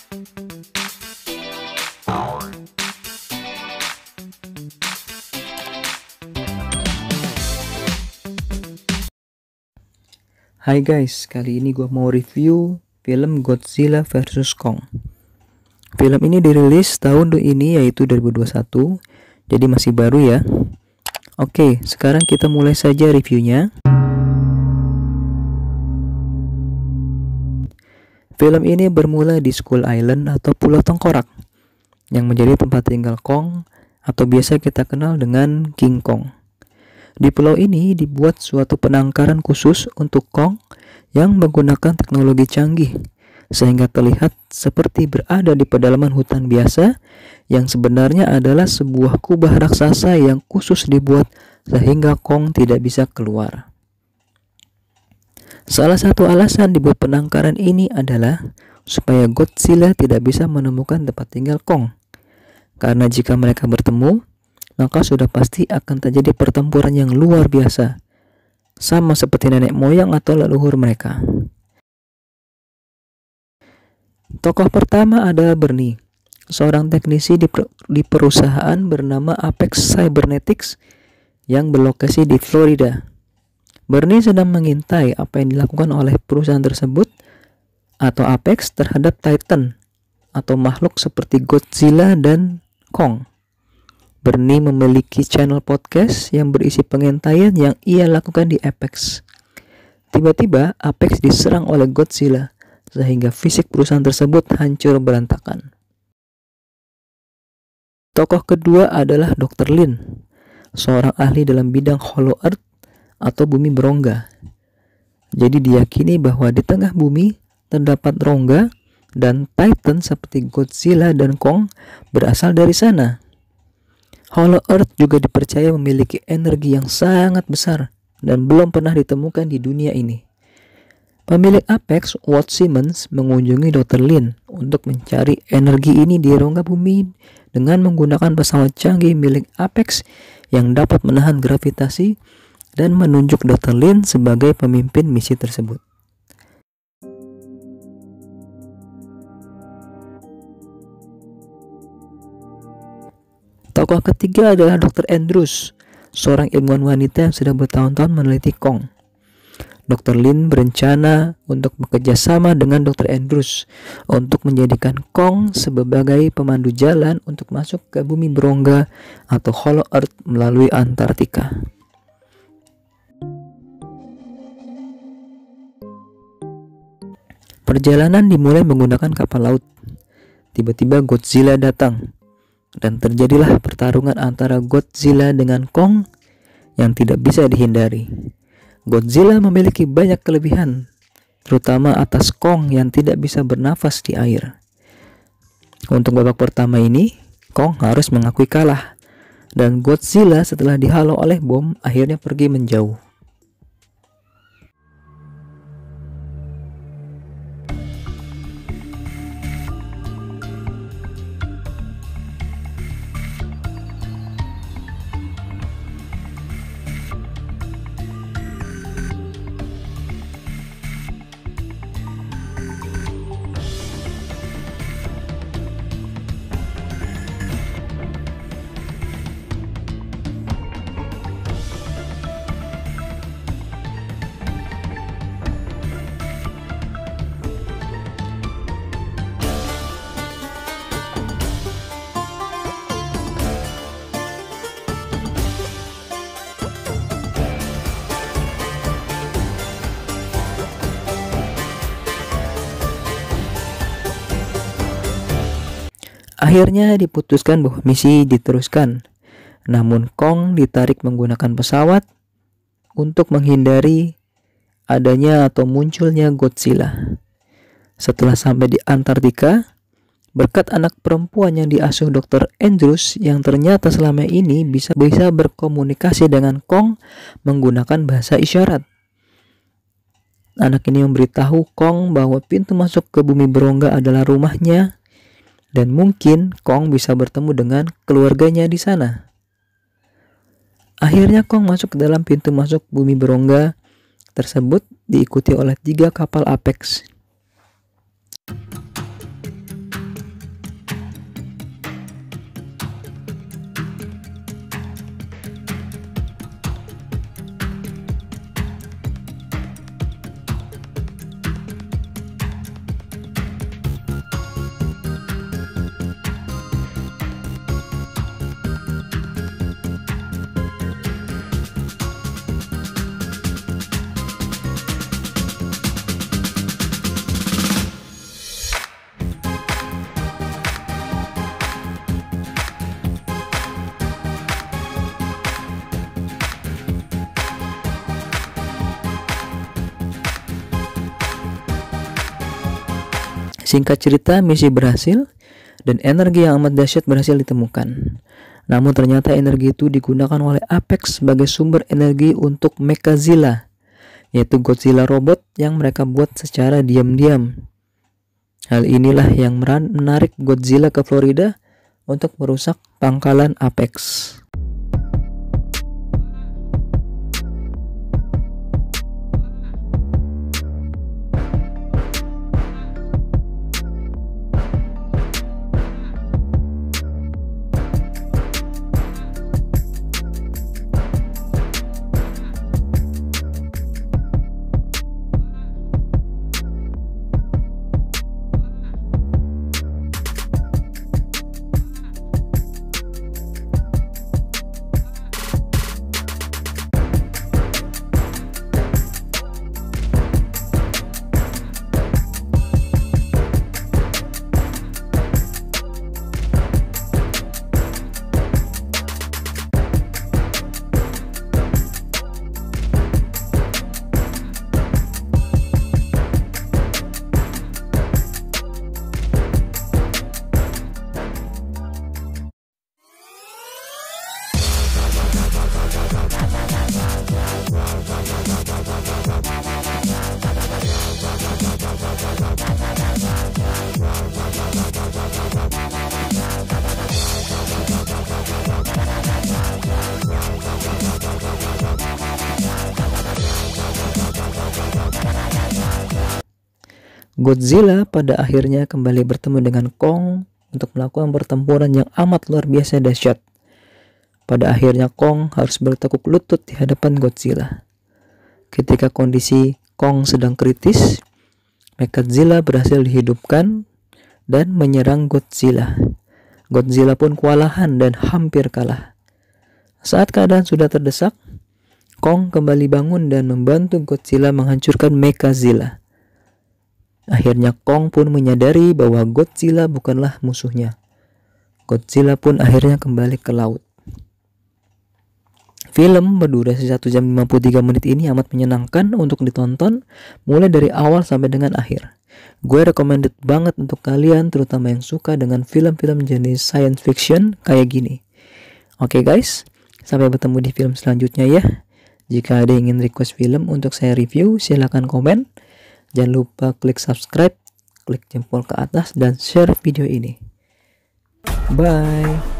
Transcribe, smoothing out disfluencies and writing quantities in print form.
Hai guys, kali ini gue mau review film Godzilla vs Kong. Film ini dirilis tahun ini yaitu 2021, jadi masih baru ya. Oke, sekarang kita mulai saja reviewnya. Film ini bermula di Skull Island atau Pulau Tengkorak, yang menjadi tempat tinggal Kong atau biasa kita kenal dengan King Kong. Di pulau ini dibuat suatu penangkaran khusus untuk Kong yang menggunakan teknologi canggih, sehingga terlihat seperti berada di pedalaman hutan biasa yang sebenarnya adalah sebuah kubah raksasa yang khusus dibuat sehingga Kong tidak bisa keluar. Salah satu alasan dibuat penangkaran ini adalah supaya Godzilla tidak bisa menemukan tempat tinggal Kong, karena jika mereka bertemu, maka sudah pasti akan terjadi pertempuran yang luar biasa, sama seperti nenek moyang atau leluhur mereka. Tokoh pertama adalah Bernie, seorang teknisi di perusahaan bernama Apex Cybernetics yang berlokasi di Florida. Bernie sedang mengintai apa yang dilakukan oleh perusahaan tersebut atau Apex terhadap Titan atau makhluk seperti Godzilla dan Kong. Bernie memiliki channel podcast yang berisi pengintaian yang ia lakukan di Apex. Tiba-tiba Apex diserang oleh Godzilla sehingga fisik perusahaan tersebut hancur berantakan. Tokoh kedua adalah Dr. Lin, seorang ahli dalam bidang Hollow Earth atau bumi berongga. Jadi diyakini bahwa di tengah bumi terdapat rongga dan Titan seperti Godzilla dan Kong berasal dari sana. Hollow Earth juga dipercaya memiliki energi yang sangat besar dan belum pernah ditemukan di dunia ini. Pemilik Apex, Walt Simmons, mengunjungi Dr. Lin untuk mencari energi ini di rongga bumi dengan menggunakan pesawat canggih milik Apex yang dapat menahan gravitasi dan menunjuk Dr. Lin sebagai pemimpin misi tersebut. Tokoh ketiga adalah Dr. Andrews, seorang ilmuwan wanita yang sudah bertahun-tahun meneliti Kong. Dr. Lin berencana untuk bekerja sama dengan Dr. Andrews untuk menjadikan Kong sebagai pemandu jalan untuk masuk ke bumi berongga atau Hollow Earth melalui Antartika. Perjalanan dimulai menggunakan kapal laut. Tiba-tiba Godzilla datang, dan terjadilah pertarungan antara Godzilla dengan Kong yang tidak bisa dihindari. Godzilla memiliki banyak kelebihan, terutama atas Kong yang tidak bisa bernafas di air. Untuk babak pertama ini, Kong harus mengakui kalah, dan Godzilla setelah dihalau oleh bom akhirnya pergi menjauh. Akhirnya diputuskan bahwa misi diteruskan, namun Kong ditarik menggunakan pesawat untuk menghindari adanya atau munculnya Godzilla. Setelah sampai di Antartika, berkat anak perempuan yang diasuh Dr. Andrews yang ternyata selama ini bisa berkomunikasi dengan Kong menggunakan bahasa isyarat. Anak ini memberitahu Kong bahwa pintu masuk ke bumi berongga adalah rumahnya dan mungkin Kong bisa bertemu dengan keluarganya di sana. Akhirnya Kong masuk ke dalam pintu masuk bumi berongga tersebut diikuti oleh 3 kapal Apex. Singkat cerita, misi berhasil dan energi yang amat dahsyat berhasil ditemukan. Namun ternyata energi itu digunakan oleh Apex sebagai sumber energi untuk Mechazilla, yaitu Godzilla robot yang mereka buat secara diam-diam. Hal inilah yang menarik Godzilla ke Florida untuk merusak pangkalan Apex. Godzilla pada akhirnya kembali bertemu dengan Kong untuk melakukan pertempuran yang amat luar biasa dahsyat. Pada akhirnya Kong harus bertekuk lutut di hadapan Godzilla. Ketika kondisi Kong sedang kritis, Mechazilla berhasil dihidupkan dan menyerang Godzilla. Godzilla pun kewalahan dan hampir kalah. Saat keadaan sudah terdesak, Kong kembali bangun dan membantu Godzilla menghancurkan Mechazilla. Akhirnya Kong pun menyadari bahwa Godzilla bukanlah musuhnya. Godzilla pun akhirnya kembali ke laut. Film berdurasi 1 jam 53 menit ini amat menyenangkan untuk ditonton mulai dari awal sampai dengan akhir. Gue recommended banget untuk kalian, terutama yang suka dengan film-film jenis science fiction kayak gini. Oke guys, sampai bertemu di film selanjutnya ya. Jika ada yang ingin request film untuk saya review, silahkan komen. Jangan lupa klik subscribe, klik jempol ke atas, dan share video ini. Bye.